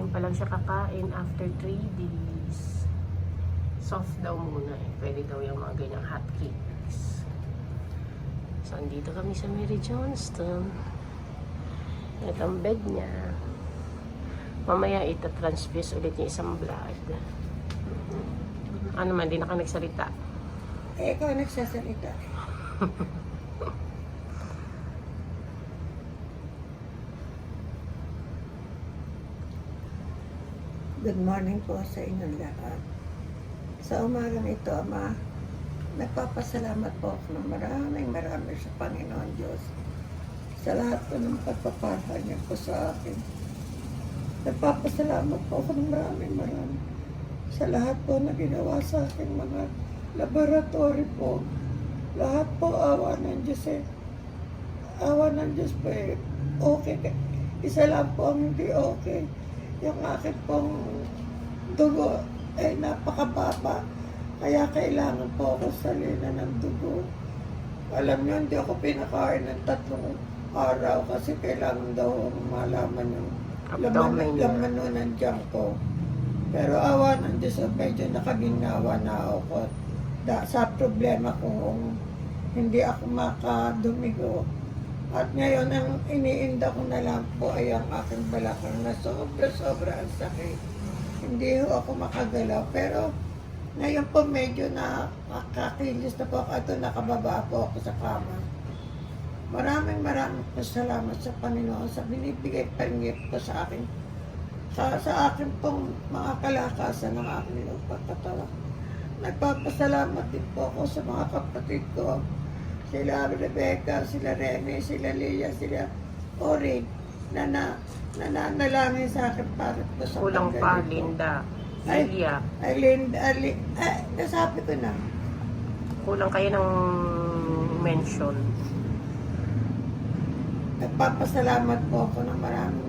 Ngayon pa lang siya kakain after 3 days. Soft daw muna eh. Pwede daw yung mga ganyang hot cakes. So, andito kami sa Mary Johnston. Ito ang bed niya. Mamaya ita-transfuse ulit yung isang blood. Ano man, di na ka nagsalita. Eh, ikaw nagsasalita. Good morning po sa inyong lahat. Sa umagang ito, Ama, nagpapasalamat po ako ng maraming sa Panginoon Diyos sa lahat po ng pagpapahal niya po sa akin. Nagpapasalamat po ako ng maraming sa lahat po na ginawa sa akin, mga laboratory po. Lahat po awa ng Diyos eh. Awa ng Diyos po eh. Okay. Isa lang po ang hindi okay. Yung akin pong dugo ay napakababa. Kaya kailangan po ako salina ng dugo. Alam niyo, hindi ako pinakain ng 3 araw kasi kailangan daw malaman yung laman ng tiyan ko. Pero awa ng Diyos, medyo nakaginawa na ako. Sa problema kung hindi ako makadumigo. At ngayon, ang iniinda ko na lang po ay ang aking balakang na sobra ang sakit. Hindi ako makagalaw. Pero ngayon po medyo nakakakilis na po ako. Ito, nakababa po ako sa kama. Maraming po salamat sa Panginoon sa binibigay panggip po sa akin. Sa akin pong mga kalakasan ng aking pagkatawa. Nagpapasalamat din po ako sa mga kapatid ko. Sila Rebecca, sila Rene, sila Leah, sila Orin, na nanalangin sa akin para po sa kulang pa, Linda. Lilia. Nasabi ko na. Kulang kayo ng mention. Nagpapasalamat po ako ng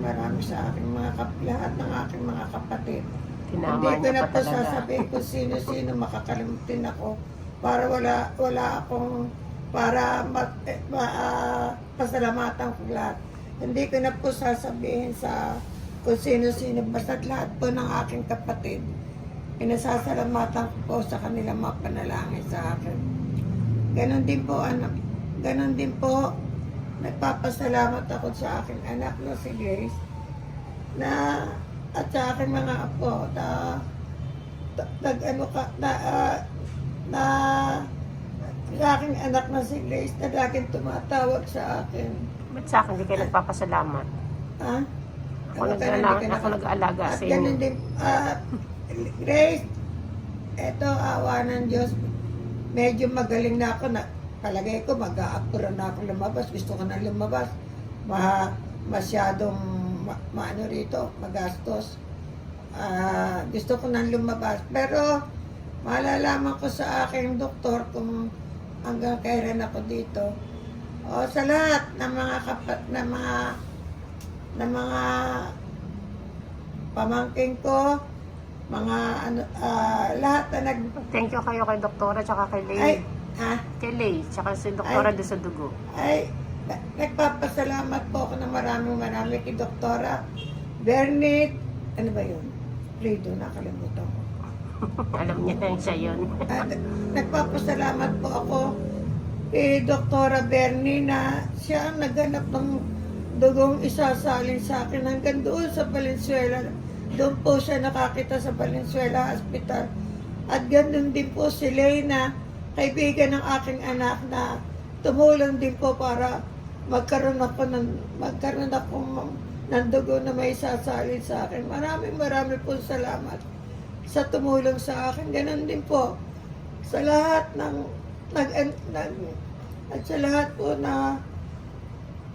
marami sa aking lahat ng aking mga kapatid. Hindi ko na po sasabihin kung sino-sino makakalimutin ako para wala akong pasalamatan ko lahat. Hindi ko na po sasabihin kung sino-sino, basta lahat po ng aking kapatid. Pinasasalamatan ko po sa kanilang mga panalangin sa akin. Ganon din po, anak. Ganon din po, nagpapasalamat ako sa aking anak na si Grace at sa aking mga apo sa aking anak na si Grace na laging tumatawag sa akin. Ba't sa akin, hindi kayo nagpapasalamat? Ha? Ako nag-aalaga sa inyo. Ganun din, Grace, eto, awa ng Diyos, medyo magaling na ako na, palagay ko, mag-aapura na ako lumabas, gusto ko na lumabas, masyadong, maano rito, magastos, gusto ko na lumabas, pero, malalaman ko sa aking doktor kung hanggang kailan ako dito. O sa lahat ng mga pamangking ko, lahat na Thank you kayo kay Doktora tsaka kay Lay. Kay Lay, tsaka si Doktora doon sa dugo. Nagpapasalamat po ako ng marami kay Doktora Bernit, ano ba yun? Frido, nakalimutan ko. Alam niya na siya yun. Nagpapasalamat po ako kay Doktora Bernie na siya ang naghanap ng dugong isasalin sa akin hanggang doon sa Valenzuela. Doon po siya nakakita sa Valenzuela Hospital. At ganoon din po si Lena, kaibigan ng aking anak na tumulong din po para magkaroon ako ng dugo na may isasalin sa akin. Marami po salamat sa tumulong sa akin. Ganon din po sa lahat at sa lahat po na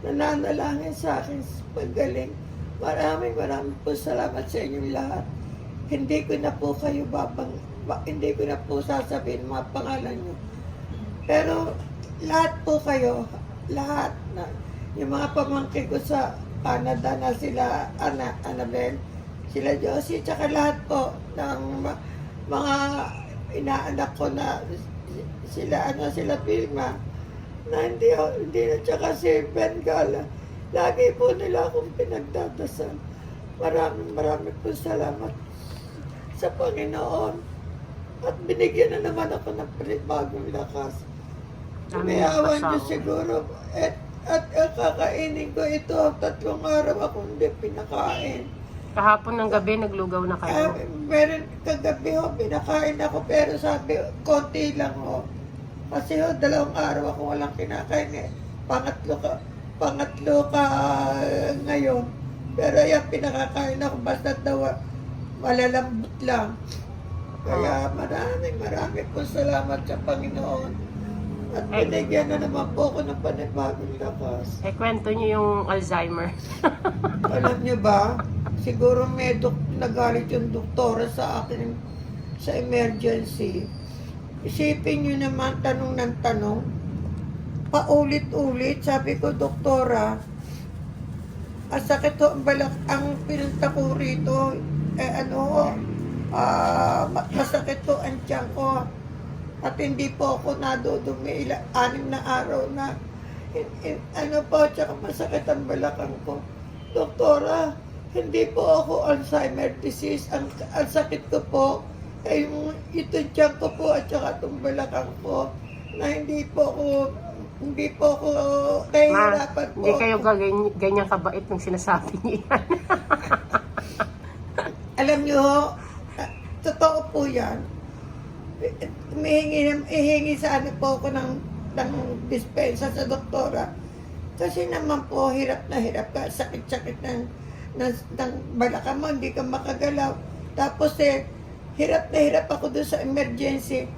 nananalangin sa akin sa paggaling. Maraming po salamat sa inyong lahat. Hindi ko na po kayo hindi ko na po sasabihin mga pangalan nyo. Pero lahat po kayo, lahat na yung mga pamangkin ko sa Canada na sila Annabel, sila Josie, tsaka lahat po ng mga inaanak ko na sila Pilma, na hindi na, tsaka si Ben Gala. Lagi po nila akong pinagdadasal. Maraming po salamat sa Panginoon. At binigyan na naman ako ng panibagong lakas. Dami Umiyawan nagpasama. niyo siguro. At kakainin ko ito. 3 araw ako hindi pinakain. Kahapon ng gabi, naglugaw na kayo. Meron kagabi ho, pinakain ako. Pero sabi, konti lang ho. Kasi ho, 2 araw ako walang kinakain eh. Pangatlo ka ngayon. Pero yan, pinakakain ako. Basta daw, malalambot lang. Kaya maraming po salamat sa Panginoon. At binigyan na naman po ako ng panibagong lakas. Kwento niyo yung Alzheimer. Alam niyo ba, siguro nagalit yung doktora sa akin sa emergency. Isipin niyo naman, tanong ng tanong. Paulit-ulit, sabi ko, doktora, ang sakit ho, ang pinunta ko rito, masakit po ang tiyan ko. At hindi po ako nadudumi, 6 na araw na. Tsaka masakit ang balakang ko. Doktora, hindi po ako Alzheimer disease. Ang sakit ko po, ay itong tiyan ko po at saka itong balakang ko, na hindi po ako nahihirapan po. Hindi kayo ganyan kabait nung sinasabi niyo yan. Alam nyo, totoo po yan. Ihingi sana po ako ng dispensa sa doktora. Kasi naman po, hirap na hirap ka. Sakit-sakit ng balakang mo, hindi ka makagalaw. Tapos hirap na hirap ako doon sa emergency.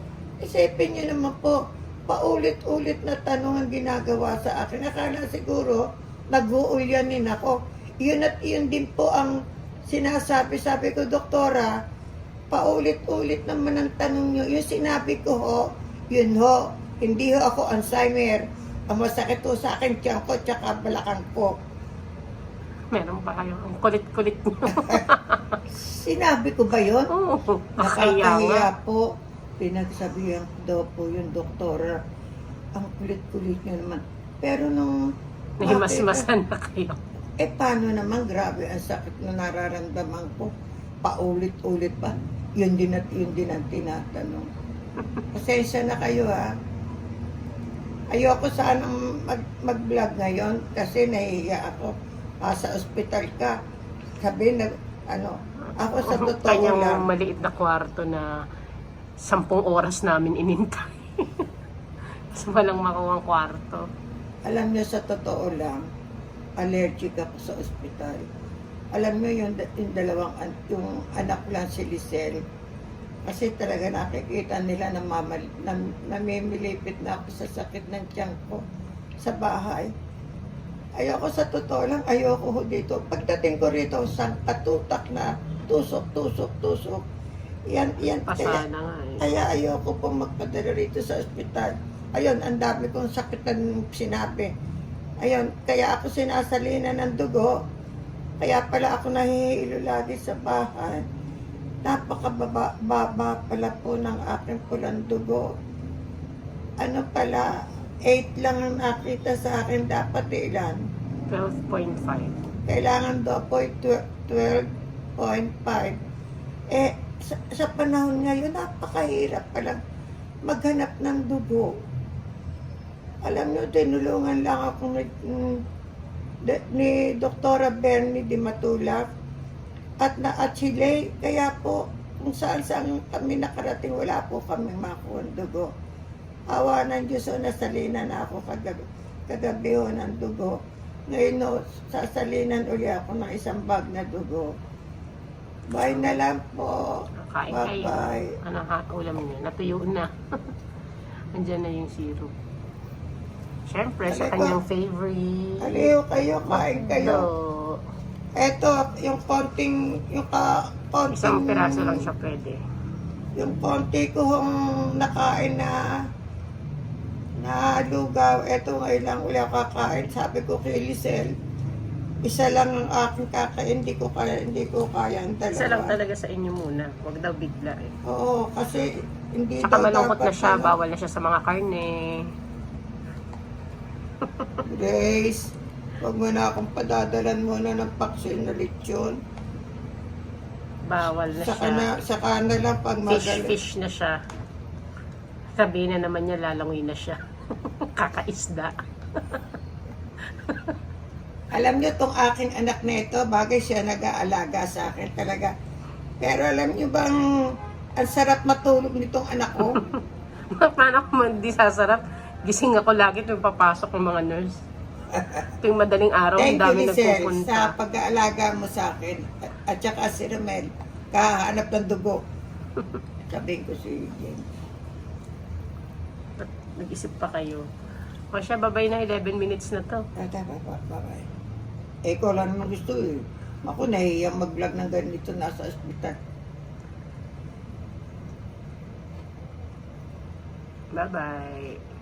Isipin nyo naman po, paulit-ulit na tanong ang ginagawa sa akin. Akala siguro, nag-uulyanin ako. Yun at yun din po ang sabi ko, doktora, paulit-ulit naman ang tanong nyo. Yung sinabi ko ho, yun ho, hindi ho ako Alzheimer. Ang masakit ho sa akin, tiyan ko, tsaka balakang ko. Meron pa kayo. Ang kulit-kulit niyo. Sinabi ko ba yun? Oo. Nakakaya nga. Nakakahiya po. Pinagsabihan ko daw po yung doktora. Ang kulit-kulit nyo naman. Pero nung... Nahimasmasan na kayo. Paano naman? Grabe ang sakit na nararamdaman ko. Paulit-ulit pa. Yun din ang tinatanong. Pasensya na kayo ha. Ayoko sanang mag-vlog ngayon kasi nahihiya ako. Sa ospital ka. Sabi na, ako sa totoo Kanyang lang. maliit na kwarto na 10 oras namin inintay. Kasi walang makuha ang kwarto. Alam niyo, sa totoo lang, allergic ako sa ospital. Alam niyo, yung yung anak lang si Lisel, kasi talaga nakikita nila na namimilipit na ako sa sakit ng tiyan ko sa bahay. Ayoko, sa totoo lang, ayoko ho dito. Pagdating ko rito, sang katutak na tusok. Yan. Pasana nga eh. Kaya ayoko pong magpadala rito sa ospital. Ayun, ang dami kong sakit na sinabi. Ayun, kaya ako sinasalina ng dugo. Kaya pala ako nahihilo lagi sa bahay. Napakababa pala po ng aking pulang dugo. Pala, 8 lang ang nakita sa akin, dapat ilan? 12.5. Kailangan daw po 12.5. Sa panahon ngayon, napakahirap palang maghanap ng dugo. Alam nyo, tinulungan lang ako ni Dr. Bernie Di Matulak at Chile. Kaya po, kung saan kami nakarating, wala po kami makuha ng dugo. Awa ng Diyos, nasalina na ako kagabi ng dugo. Ngayon, sasalinan uli ako ng 1 bag na dugo. Bye na lang po. Kain kayo. Bye-bye. Ano ulam niyo? Natuyo na. Andyan na yung syrup. Siyempre, sa kanyang favorite. Aliw kayo, kain kayo. So, Eto, yung konting, isang piraso lang siya pwede. yung konti ko hong nakain na lugaw. Eto ngayon lang uli ako kakain. Sabi ko kay Lisel, isa lang ang aking kakain, hindi ko kaya ang dalawa. Isa lang talaga sa inyo muna. Huwag daw bigla eh. Oo, kasi hindi Saka daw malungkot na dapat siya, bawal na siya sa mga karne. Grace, huwag mo na akong padadalan muna ng paksin na lechon. Bawal na Saka siya. saka na lang pag magaling. Fish na siya. Sabihin na naman niya, lalangoy na siya. Kakaisda. Alam niyo, tong aking anak na ito, bagay siya nag-aalaga sa akin talaga. Pero alam niyo bang, ang sarap matulog nitong anak ko? Paano kung hindi sasarap? Gising ako lagi tuwing papasok ng mga nurse. Tuwing madaling araw, ang Thank you, dami Lizelle, nagpupunta. sa pag-aalaga mo sa akin. At saka si Romel, kahanap ng dugo. Sabihin ko si Jane. Nag-isip pa kayo. O siya, babay na 11 minutes na to. Tata, bye-bye. Eh, ko lang naman gusto eh. Ako, nahihiyang mag-vlog ng ganito nasa ospital. Bye-bye.